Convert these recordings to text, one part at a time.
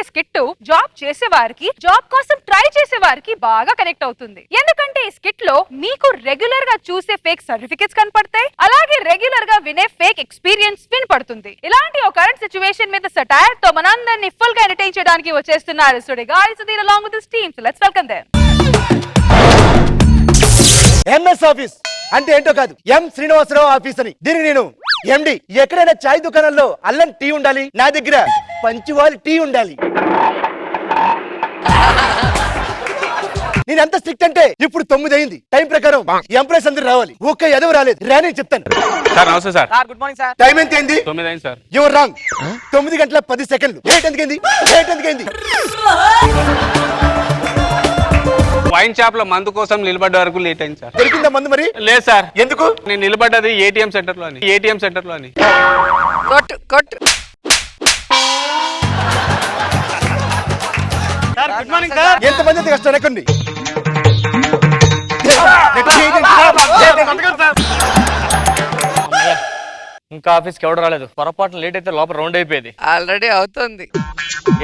చెప్పే skit job చేసే వారికి, జాబ్ కోసం ట్రై చేసే వారికి బాగా కనెక్ట్ అవుతుంది. ఎందుకంటే ఈ స్కిట్ లో మీకు రెగ్యులర్ గా చూసే ఫేక్ సర్టిఫికెట్స్ కనపడతాయి, అలాగే రెగ్యులర్ గా వినే ఫేక్ ఎక్స్పీరియన్స్ వినపడుతుంది. ఇలాంటి ఒక కరెంట్ సిచువేషన్ మీద సటైర్ తో మనందరినీ ఫుల్ గా ఎంటర్టైన్ చేయడానికి వచ్చేస్తున్నారు today guys Sudheer along with his team. So let's welcome them. MS office అంటే ఏంటో కాదు, ఎం శ్రీనివాసరావు ఆఫీస్ అని. దీనికి నేను ఎండి. ఎక్కడైనా చాయ్ దుకాణంలో అల్లం టీ ఉండాలి, నా దగ్గర పంచువాలి టీ ఉండాలి. నేను ఎంత స్ట్రిక్ట్ అంటే ఇప్పుడు 9 అయింది, టైం ప్రకారం ఎంప్లాయీస్ అందరూ రావాలి. ఒక్క ఎదవ రాలేదు, రాని చెప్తాను. సార్ నమస్తే sir. Good morning sir. Time ఎంత అయింది? 9 అయింది సార్. Your wrong. 9 గంటల 10 సెకండ్లు. లేట్ ఎందుకైంది? వైన్ షాప్ లో మందు కోసం నిలబడ్డ వరకు లేట్ అయింది సార్. దొరికిందా మందు? మరి లేదు సార్. ఎందుకు? నేను నిలబడ్డది ఏటీఎం సెంటర్ లో అని. కొట్టు సార్. Good morning sir. ఎంతమంది కష్టం ఎక్కండి. ఇంకా ఆఫీస్కి ఎవడు రాలేదు. పొరపాటున లేట్ అయితే లోపల రౌండ్ అయిపోయేది. ఆల్రెడీ అవుతుంది.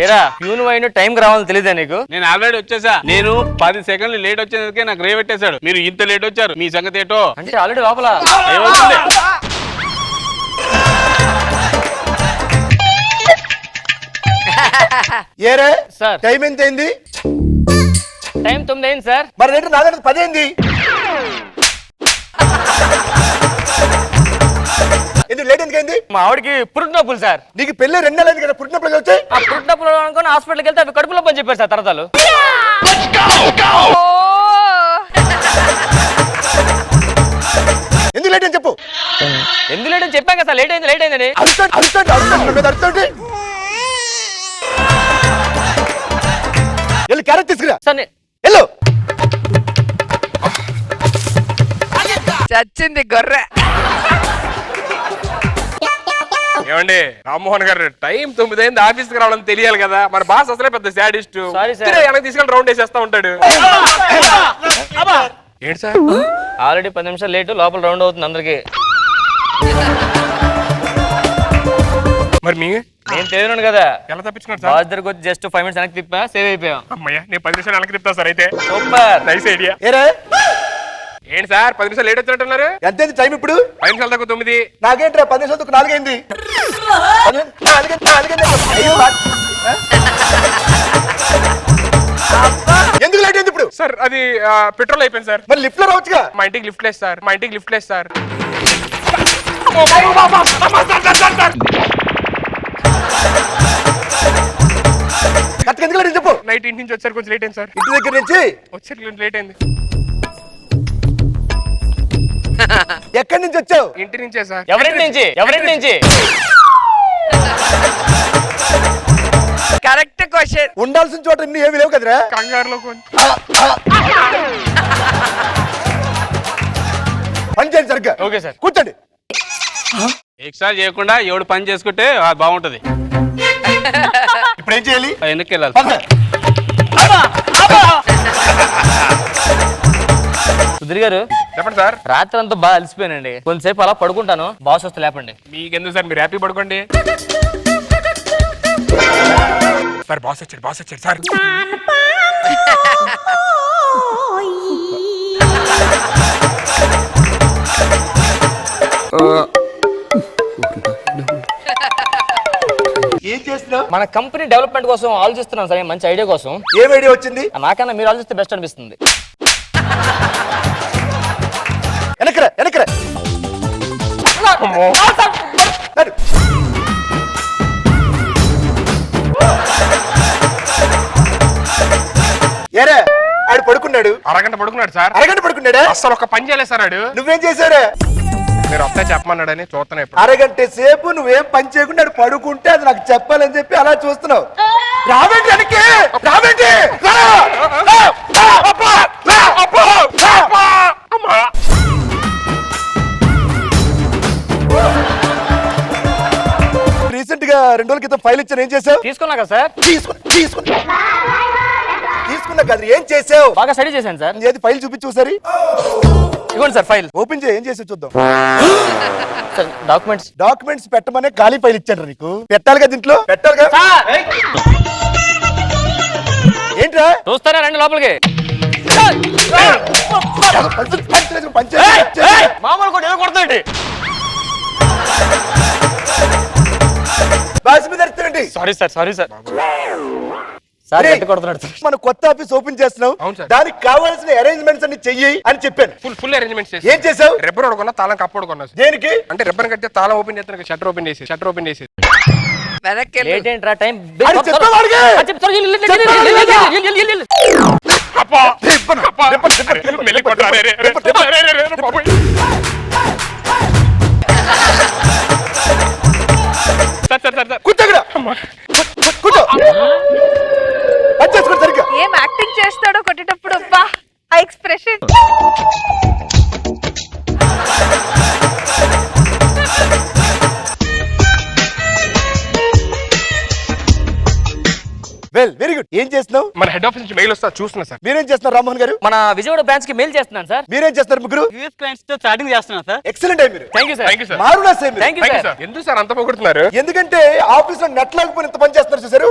ఏరా ప్యూన్ వైన్ టైంకి రావాలని తెలియదా నీకు? నేను ఆల్రెడీ వచ్చేసా. నేను 10 సెకండ్లు లేట్ వచ్చేందుకే నాకు రే పెట్టేశాడు. మీరు ఇంత లేట్ వచ్చారు, మీ సంగతి ఏటో. అంటే ఆల్రెడీ లోపల ఏమవుతుంది? ఏరే సార్ టైం ఎంత అయింది? టైం 9 అయింది సార్. మరి రేటు నా దగ్గర 10 అయింది. ఎందుకు లేట్ ఎందుకైంది? మా ఆవిడకి పురుటినొప్పులు సార్. నీకు పెళ్ళి 2 నెలలు కదా, పుట్టినప్పుడు వచ్చాయి. ఆ పురుటినొప్పులు అనుకుని హాస్పిటల్కి వెళ్తే అవి కడుపులో పని చెప్పారు సార్ తర్వాతలు. ఎందుకు లేట్ అని చెప్పు. ఎందుకు లేట్ అని చెప్పాం కదా సార్. లేట్ అయిందని వెళ్ళి క్యారెట్ తీసుకురా సార్. వెళ్ళు. చచ్చింది గొర్రె. ఏమండి రామ్మోహన్ గారు, టైం 9 అయింది, ఆఫీస్ కి రావడం తెలియాలి కదా. మన బాస్ అసలే పెద్ద శాడిస్ట్. వెనక్కి తీసుకెళ్ళి రౌండ్ వేసేస్తా ఉంటాడు. ఏంటి సార్? ఆల్రెడీ 10 నిమిషాలు లేటు, లోపల రౌండ్ అవుతుంది అందరికి. మరి మీ నేను తెలియను కదా. ఎలా తప్పించుకున్నారు సార్? బాస్ దగ్గరకు వచ్చి జస్ట్ 5 మినిట్స్ వెనక్కి తిప్పా, సేవ్ అయిపోయాం. అమ్మయ్య, నేను 10 నిమిషాలు వెనక్కి తిప్పుతా సార్. అయితే సూపర్, నైస్ ఐడియా. ఏరే ఏంటి సార్ 10 నిమిషాలు లేట్ వచ్చినట్టున్నారు? ఎంతైంది టైం ఇప్పుడు? 5 నిమిషాలు దాకా 9. నాకేంట్రా 10 నిమిషాలు 4 అయింది. ఎందుకు లేట్ అయింది ఇప్పుడు? సార్ అది పెట్రోల్ అయిపోయింది సార్. మరి లిఫ్ట్ లో రావచ్చుగా. మా ఇంటికి లిఫ్ట్ లేదు సార్. ఎందుకు లేట్ చెప్పు. నైట్ ఇంటి నుంచి వచ్చారు, కొంచెం లేట్ అయింది సార్. ఇంటి దగ్గర నుంచి వచ్చారు, లేట్ అయింది. ఎక్కడి నుంచి వచ్చావు? ఇంటి నుంచే సార్. ఎవరింటి నుంచి? Correct question. ఉండాల్సిన చోట ఇన్ని ఏమి లేవు కదరా. కంగారులో పని చేయండి సరిగ్గా. Okay sir. కూర్చోండి. ఎక్స్ట్రా చేయకుండా ఎవడు పని చేసుకుంటే అది బాగుంటది. ఇప్పుడు ఏం చేయాలి? వెనక్కి వెళ్ళాలి. సుధీర్ గారు చెప్పండి సార్. రాత్రి అంతా బాగా అలసిపోయానండి, కొంతసేపు అలా పడుకుంటాను. బాస్ వస్తే లేపండి. మీకెందుకు సార్, మీరు హ్యాపీ పడుకోండి. సార్ బాస్ వచ్చాడు సార్. ఏం చేస్తున్నావు? మన కంపెనీ డెవలప్మెంట్ కోసం ఆలోచిస్తున్నాను సార్, మంచి ఐడియా కోసం. ఏం ఐడియా వచ్చింది? నాకన్నా మీరు ఆలోచిస్తే బెస్ట్ అనిపిస్తుంది. వెనకరా. ఏరే ఆడు పడుకున్నాడు. అరగంట పడుకున్నాడు సార్. అరగంట పడుకున్నాడా? అసలు ఒక పని చేయలేదు సార్. ఆడు నువ్వేం చేశారా? మీరు వస్తే చెప్పమన్నాడని చూస్తున్నా. అరగంట సేపు నువ్వేం పని చేయకుండా పడుకుంటే అది నాకు చెప్పాలని చెప్పి అలా చూస్తున్నావు. రావేంటి వెనక్కి? రావేంటి? రీసెంట్ గా 2 రోజుల క్రితం ఫైల్ ఇచ్చాను, ఏం చేసావు? తీసుకున్నా కదా సార్. తీసుకున్నా కదా, ఏం చేసావు? బాగా స్టడీ చేశాను సార్. ఏది ఫైల్ చూపించు ఒకసారి. ఇవ్వండి సార్ ఫైల్. ఓపెన్ చేయి, ఏం చేసావు చూద్దాం. డాక్యుమెంట్స్ పెట్టమనే ఖాళీ ఫైల్ ఇచ్చాడు నీకు. పెట్టాలిగా, దీంట్లో పెట్టాలిగా. ఏంట్రా చూస్తారా రండి లోపలికి. మామూలు కూడా ఏదో కొడుతుంది. బాస్ మీద అరుస్తారండి. Sorry sir, sorry sir. Sir అరే, ఎంత కొడుతున్నాడు సార్? మన కొత్త ఆఫీస్ ఓపెన్ చేస్తున్నాం. అవును సార్. దానికి కావాల్సిన అరేంజ్మెంట్స్ అన్ని చెయ్యి అని చెప్పాను. ఫుల్ అరేంజ్మెంట్స్ చేసి ఏం చేసావు? రెబ్బర్ కొన్నా, తాళం కప్పుడు కొన్నా. దేనికి? అంటే రెబ్బర్ కడితే తాళం ఓపెన్ చేస్తాను, షట్టర్ ఓపెన్ చేసి వెనక్కి వెళ్ళు. లేట్ ఏంట్రా టైం? అది చెప్పే వాడికి. అబ్బా! అబ్బా! మెల్లి కొట్రా, రే, రే, రే, రే, రే, రే, రే, బాబోయ్. సార్. కూర్చో ఇక్కడ. కూర్చో. పని చేసుకోండి సరిగ్గా. ఏం యాక్టింగ్ చేస్తాడో కొట్టేటప్పుడు అబ్బా ఆ ఎక్స్ప్రెషన్. Well, very good. ఏం చేస్తున్నావు? మన హెడ్ ఆఫీస్ నుంచి మెయిల్ వస్తా చూస్తున్నా సార్. మీరేం చేస్తున్నారు రామ్మోహన్ గారు? మన విజయవాడ బ్రాంచ్ కి మెయిల్ చేస్తున్నాను సార్. మీరేం చేస్తున్నారు ముగ్గురు? యూఎస్ క్లయింట్స్ తో చాటింగ్ చేస్తున్నా సార్. ఎక్సలెంట్ అయ్యి మీరు. Thank you sir. Thank you sir. మారునా same. Thank you thank you sir. Sir. ఎందుకు సార్ అంత పొగుడుతున్నారు? ఎందుకంటే ఆఫీస్ లో నెట్ లేకపోయిన ఇంత పని చేస్తున్నారు చూసారు.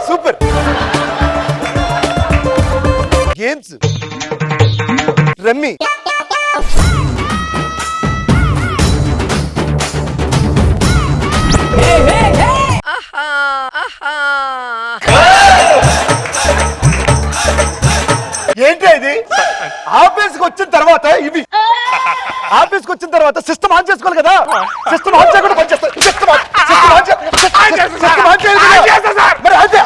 సూపర్. గేమ్స్, రమ్మీ, ఆహా, ఆహా. ఏంటి ఇది? ఆఫీస్ కి వచ్చిన తర్వాత ఇవి ఆఫీస్ కి వచ్చిన తర్వాత సిస్టమ్ ఆన్ చేసుకోవాలి కదా. సిస్టమ్ ఆన్ చేయకుండా పని చేస్తారు. సిస్టమ్ ఆన్ చేయాలి కదా. మరి ఆన్ చేయి.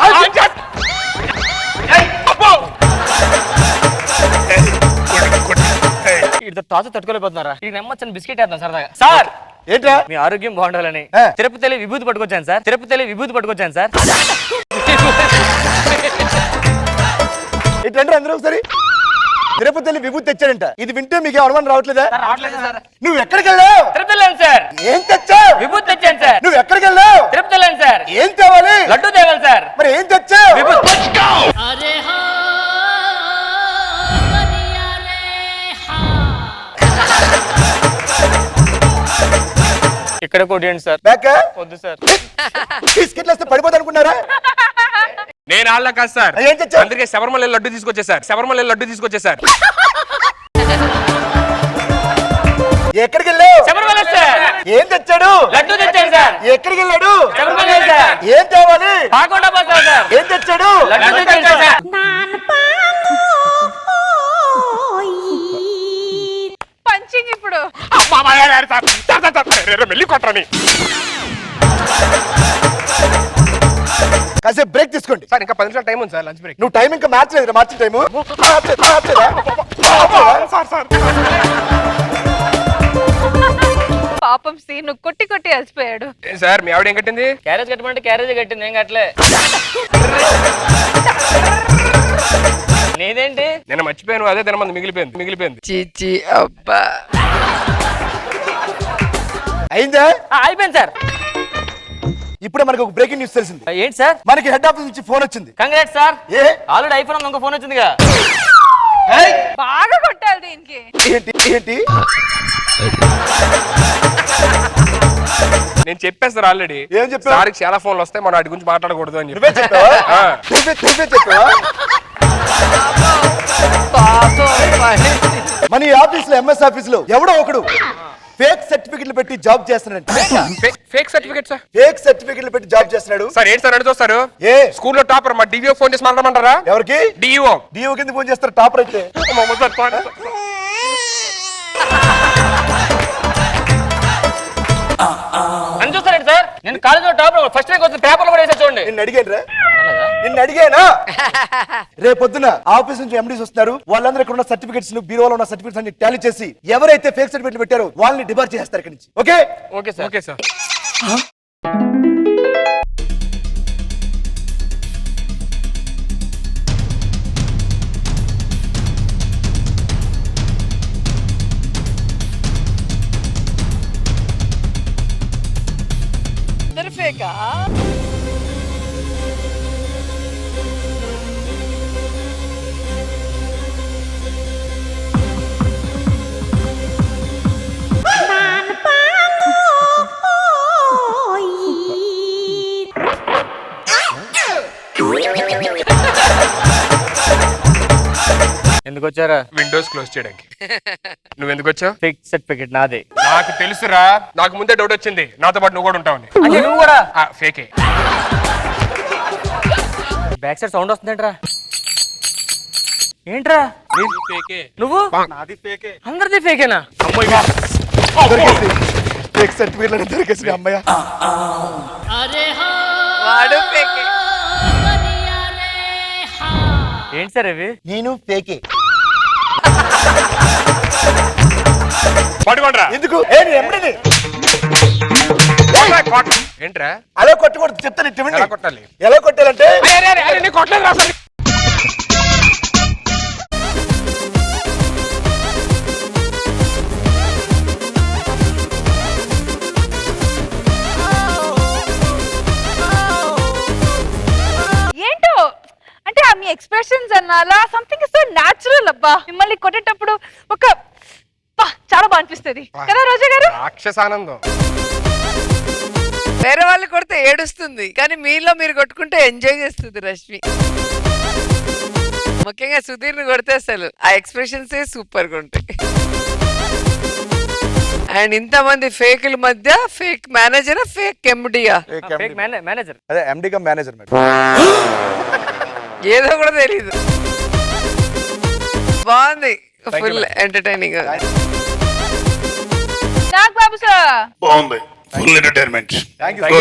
ఇది తాత తట్టుకోలేకపోతున్నారా? ఇది నమ్మచ్చని బిస్కెట్ వేద్దాం సరదాగా. సార్ ఏంట్రా? మీ ఆరోగ్యం బాగుండాలని ఆ. తిరుపతి విభూతి పట్టుకొచ్చాను సార్. పట్టుకొచ్చాను సార్. ఏంటంటే అందరూ ఒకసారి తిరుపతి విభూతి తెచ్చాడంట. ఇది వింటే మీకు అనుమానం రావట్లేదా? నువ్వు ఎక్కడికి వెళ్ళావు? తిరుపతి సార్. ఏం తెచ్చావు? విభూతి తెచ్చాను సార్. నువ్వు ఎక్కడికి వెళ్ళావు? తిరుపతి సార్. ఏం తేవాలి? లడ్డు తేవాలి సార్. మరి ఏం తెచ్చావు? విభూతి. ఇక్కడ కొట్టండి సార్. బ్యాక్ వద్దు సార్. బిస్కెట్లు వేస్తే పడిపోతా అనుకున్నారా? నేను ఆళ్ళ కాదు సార్. ఏం తెచ్చావు? అందుకే శబరిమల లడ్డు తీసుకొచ్చేసారు. ఎక్కడికి వెళ్ళావు? శబరిమల సార్. ఏం తెచ్చాడు? లడ్డు తెచ్చాను సార్. ఎక్కడికి వెళ్ళాడు? శబరిమల సార్. ఏం తేవాలి? కాకుండా పోతాను సార్. ఏం తెచ్చాడు? లడ్డు తెచ్చాను సార్. పంచింగ్ ఇప్పుడు. మెల్లి కొట్టరని కాసేపు బ్రేక్ తీసుకోండి. సార్. ఇంకా 10 నిమిషాలు టైం ఉంది సార్, లంచ్ బ్రేక్. నువ్వు టైం ఇంకా మార్చలేదు. మార్చిన టైము సార్ పాపం సీన్ కొట్టి అలసిపోయాడు. ఏం సార్ మీ ఆవిడ ఏం కట్టింది? క్యారేజ్ కట్టమంటే క్యారేజ్ కట్టింది. ఏం కట్టలే. నీదేంటి? నేను మర్చిపోయాను, అదే తినమంది మిగిలిపోయింది. చీచి అబ్బా. అయిందా? అయిపోయింది సార్. ఇప్పుడే మనకు ఒక బ్రేకింగ్ న్యూస్ తెలిసింది. ఏంటి సార్? మనకి హెడ్ ఆఫీస్ నుంచి ఫోన్ వచ్చింది. Congrats sir. ఏ ఆల్రెడీ ఐఫోన్ ఇంకో ఫోన్ వచ్చిందిగా. బాగా కొట్టాలి దీనికి. ఏంటి? నేను చెప్పాను సార్ ఆల్రెడీ. ఏం చెప్పావు? సార్కి చాలా ఫోన్లు వస్తాయి, మనం వాటి గురించి మాట్లాడకూడదు అని నువ్వే చెప్పి. చెప్పావా? ఆ. నువ్వే చెప్పావా? మన ఈ ఆఫీస్ లో ఎంఎస్ ఆఫీస్ లో ఎవడో ఒకడు ఫేక్ సర్టిఫికెట్లు పెట్టి జాబ్ చేస్తున్నాడు. Fake certificate sir. ఫేక్ సర్టిఫికెట్లు పెట్టి జాబ్ చేస్తున్నాడు. సార్ ఏంటి సార్ అడుగుతారు? ఏ స్కూల్లో టాపర్ మా డివిఓ ఫోన్ చేసి మాట్లాడమంటారా? ఎవరికి? డిఈఓ. డిఓ కింద ఫోన్ చేస్తారు టాపర్ అయితే. అని చూస్తారండి సార్. నేను కాలేజీలో టాప్ ఫస్ట్ ర్యాంక్ వచ్చిన పేపర్లో కూడా వేసా చూడండి. నిన్ను అడిగానా? రేపొద్దున ఆఫీస్ నుంచి ఎండీస్ వస్తున్నారు. వాళ్ళందరూ ఇక్కడ ఉన్న సర్టిఫికెట్స్ బీరోలో ఉన్న సర్టిఫికెట్స్ అన్ని టాలీ చేసి ఎవరైతే ఫేక్ సర్టిఫికెట్లు పెట్టారో వాళ్ళని డిబార్ చేస్తారు ఇక్కడి నుంచి. ఓకే? Okay sir. ఫేకా? ఎందుకు వచ్చారా? విండోస్ క్లోజ్ చేయడానికి. నువ్వు ఎందుకు వచ్చావు? ఫేక్ సర్టిఫికెట్ నాదే. నాకు తెలుసురా, నాకు ముందే డౌట్ వచ్చింది నాతో పాటు నువ్వు కూడా ఉంటావని. అంటే నువ్వు కూడా ఫేకే. బ్యాక్ సైడ్ సౌండ్ వస్తుందేంట్రా? ఏంట్రా ఫేకే. నువ్వు? నాది ఫేకే. అందరిది ఫేకేనా? ఫేక్ సర్టిఫికేట్ దొరికేసి అమ్మయ్య. వాడు ఫేకే. ఏంటి సార్ ఇవి? నేను ఫేకే. పట్టుకోండిరా. ఎందుకు? ఎంబడిని ఏంట్రా అలా కొట్టకూడదు, చెప్తాను ఇటు వినండి. ఎలా కొట్టాలి? ఎలా కొట్టాలంటే కొట్టలేదు రా సార్. ఏంటో అంటే ఆ మీ ఎక్స్ప్రెషన్స్ అన్నాలా సంథింగ్ సో న్యాచురల్ అబ్బా. మిమ్మల్ని కొట్టేటప్పుడు ఒక చాలా బాగా అనిపిస్తుంది కదా రోజా గారు. రాక్షసానందం. వేరే వాళ్ళు కొడితే ఏడుస్తుంది, కానీ మీలో మీరు కొట్టుకుంటే ఎంజాయ్ చేస్తుంది రష్మి. ముఖ్యంగా సుధీర్ ని కొడితే అసలు ఆ ఎక్స్ప్రెషన్స్ సూపర్ గా ఉంటాయి. అండ్ ఇంతమంది ఫేకుల మధ్య ఫేక్ మేనేజర్, ఫేక్ ఎండియా, ఫేక్ మేనేజర్. అదే ఎండి కమ్ మేనేజర్ మేడం. ఏదో కూడా తెలీదు. బాగుంది, full entertaining. Nag Babu sir బాగుంది. Full entertainment. Thank you.